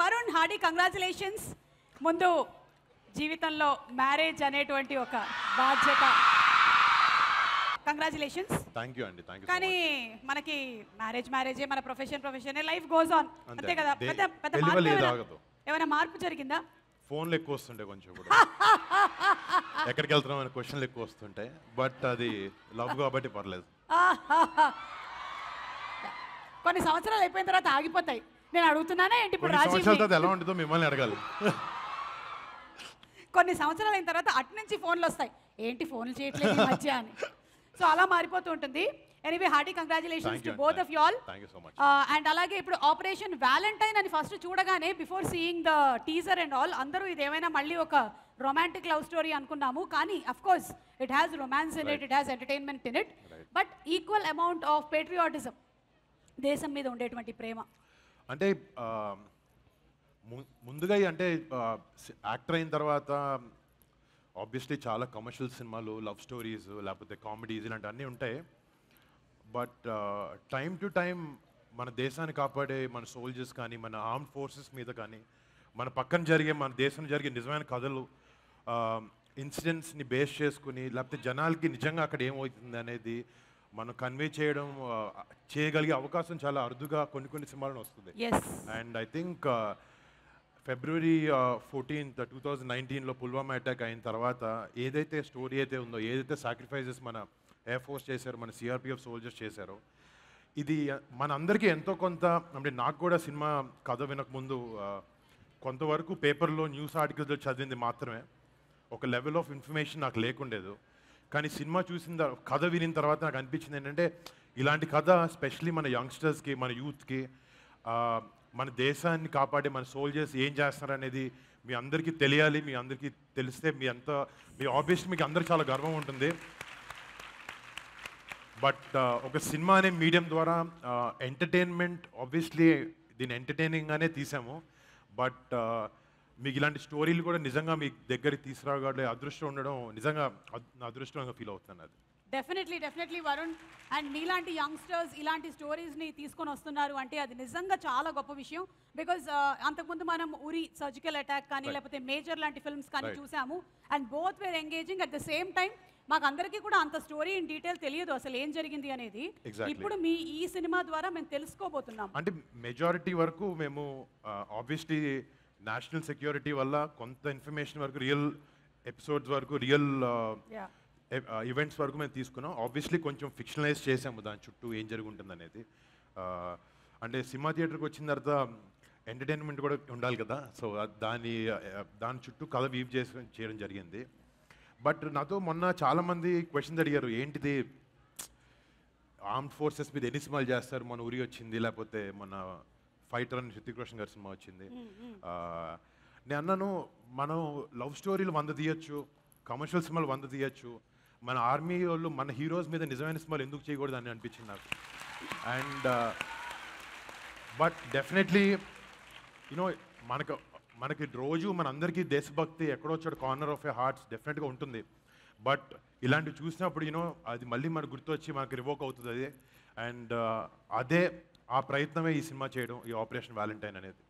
Varun, hearty congratulations. ముందు జీవితంలో marriage అనేటువంటి ఒక బాధ్యత. కంగ్రాచులేషన్స్. థ్యాంక్ యూ అండి. Thank you. కానీ మనకి మ్యారేజే, మన ప్రొఫెషన్ లైఫ్ గోస్ ఆన్, అంతే కదా. పెద్ద ఏమైనా మార్పు జరిగిందా? ఫోన్లు ఎక్కువ వస్తుంటాయి కొంచెం కూడా. ఎక్కడికి వెళ్తున్నాం అనే క్వశ్చన్లు ఎక్కువ వస్తుంటాయి. బట్ అది లవ్ కాబట్టి పర్లేదు. కొన్ని సంవత్సరాలు అయిపోయిన తర్వాత ఆగిపోతాయి. నేను అడుగుతున్నానే ఏంటి ఇప్పుడు రాజీవ్ ఎలా ఉంటుందో మిమ్మల్ని అడగాలి. కొన్ని సంవత్సరాలు అయిన తర్వాత అటు నుంచి ఫోన్లు వస్తాయి, ఏంటి ఫోన్లు చేయట్లేదు ఈ మధ్య అని. సో అలా మారిపోతూ ఉంటుంది. Anyway hearty congratulations to both of you all. And అలాగే ఇప్పుడు ఆపరేషన్ వ్యాలంటైన్ అని ఫస్ట్ చూడగానే before seeing the teaser and all అందరూ ఇదేమైనా మళ్ళీ ఒక రొమాంటిక్ లవ్ స్టోరీ అనుకున్నాము. కానీ of course it has romance in it, it has entertainment in it, but equal amount of patriotism, దేశం మీద ఉండేటువంటి ప్రేమ. అంటే ముందుగా అంటే యాక్టర్ అయిన తర్వాత ఆబ్వియస్లీ చాలా కమర్షియల్ సినిమాలు, లవ్ స్టోరీస్, లేకపోతే కామెడీస్ ఇలాంటివన్నీ ఉంటాయి. బట్ టైం టు టైం మన దేశాన్ని కాపాడే మన సోల్జర్స్ కానీ, మన ఆర్మ్డ్ ఫోర్సెస్ మీద కానీ, మన పక్కన జరిగే, మన దేశంలో జరిగే నిజమైన కథలు, ఇన్సిడెంట్స్ని బేస్ చేసుకుని, లేకపోతే జనాలకి నిజంగా అక్కడ ఏమవుతుంది అనేది మనం కన్వే చేయగలిగే అవకాశం చాలా అరుదుగా కొన్ని సినిమాలను వస్తుంది. And I think February 14th 2019లో పుల్వామా అటాక్ అయిన తర్వాత ఏదైతే స్టోరీ అయితే ఉందో, ఏదైతే సాక్రిఫైజెస్ మన ఎయిర్ ఫోర్స్ చేశారో, మన సిఆర్పిఎఫ్ సోల్జర్స్ చేశారో, ఇది మన అందరికీ ఎంతో కొంత, అంటే నాకు కూడా సినిమా కథ వినకముందు కొంతవరకు పేపర్లో న్యూస్ ఆర్టికల్స్లో చదివింది మాత్రమే, ఒక లెవెల్ ఆఫ్ ఇన్ఫర్మేషన్ నాకు లేకుండేది. కానీ సినిమా కథ వినిన తర్వాత నాకు అనిపించింది ఏంటంటే, ఇలాంటి కథ స్పెషలీ మన యంగ్స్టర్స్కి, మన యూత్కి, మన దేశాన్ని కాపాడే మన సోల్జర్స్ ఏం చేస్తారనేది మీ అందరికీ తెలియాలి. మీ అందరికీ తెలిస్తే మీ ఆబ్వియస్లీ మీకు అందరికీ చాలా గర్వం ఉంటుంది. బట్ ఒక సినిమా అనే మీడియం ద్వారా ఎంటర్టైన్మెంట్, ఆబ్వియస్లీ దీన్ని ఎంటర్టైనింగ్గానే తీసాము. బట్ మీకు ఇలాంటి స్టోరీలు కూడా నిజంగా మీ దగ్గరికి తీసుకురాగలే అదృష్టం ఉండడం నిజంగా అదృష్టంగా ఫీల్ అవుతున్నాను. అది డెఫినెట్లీ వరుణ్. అండ్ మీలాంటి యంగ్స్టర్స్ ఇలాంటి స్టోరీస్ని తీసుకొని వస్తున్నారు అంటే అది నిజంగా చాలా గొప్ప విషయం. బికాజ్ అంతకుముందు మనం ఉరి సర్జికల్ అటాక్ కానీ, లేకపోతే మేజర్ లాంటి ఫిల్మ్స్ కానీ చూసాము. And both wear engaging. At the same time మాకు అందరికీ కూడా అంత స్టోరీ ఇన్ డీటెయిల్ తెలియదు అసలు ఏం జరిగింది అనేది. ఇప్పుడు మీ ఈ సినిమా ద్వారా మేము తెలుసుకోబోతున్నాం. అంటే మెజారిటీ వరకు మేము ఆబ్వియస్లీ నేషనల్ సెక్యూరిటీ వల్ల కొంత ఇన్ఫర్మేషన్ వరకు, రియల్ ఎపిసోడ్స్ వరకు, రియల్ ఈవెంట్స్ వరకు మేము తీసుకున్నాం. ఆబ్వియస్లీ కొంచెం ఫిక్షనలైజ్ చేసాము దాని చుట్టూ ఏం జరుగుతుంది అనేది. అంటే సినిమా థియేటర్కి వచ్చిన తర్వాత ఎంటర్టైన్మెంట్ కూడా ఉండాలి కదా. సో దాని చుట్టూ కథ వీవ్ చేయడం జరిగింది. బట్ నాతో మొన్న చాలామంది క్వశ్చన్స్ అడిగారు, ఏంటిది ఆర్మ్డ్ ఫోర్సెస్ మీద ఎన్ని సినిమాలు చేస్తారు, మన ఉరి వచ్చింది, లేకపోతే మన ఫైటర్ అని హృతిక్ రోషన్ గారి సినిమా వచ్చింది. నేను అన్నాను, మనం లవ్ స్టోరీలు 100 తీయచ్చు, కమర్షియల్ సినిమాలు 100 తీయచ్చు, మన ఆర్మీ వాళ్ళు, మన హీరోస్ మీద నిజమైన సినిమాలు ఎందుకు చేయకూడదు అని అనిపించింది నాకు. అండ్ బట్ డెఫినెట్లీ యూనో మనకి రోజు మనందరికీ దేశభక్తి ఎక్కడో చోట కార్నర్ ఆఫ్ ఏ హార్ట్స్ డెఫినెట్గా ఉంటుంది. బట్ ఇలాంటివి చూసినప్పుడు అది మళ్ళీ మనకు గుర్తొచ్చి మనకి రివోక్ అవుతుంది అది. అండ్ ఆ ప్రయత్నమే ఈ సినిమా చేయడం, ఈ ఆపరేషన్ వ్యాలంటైన్ అనేది.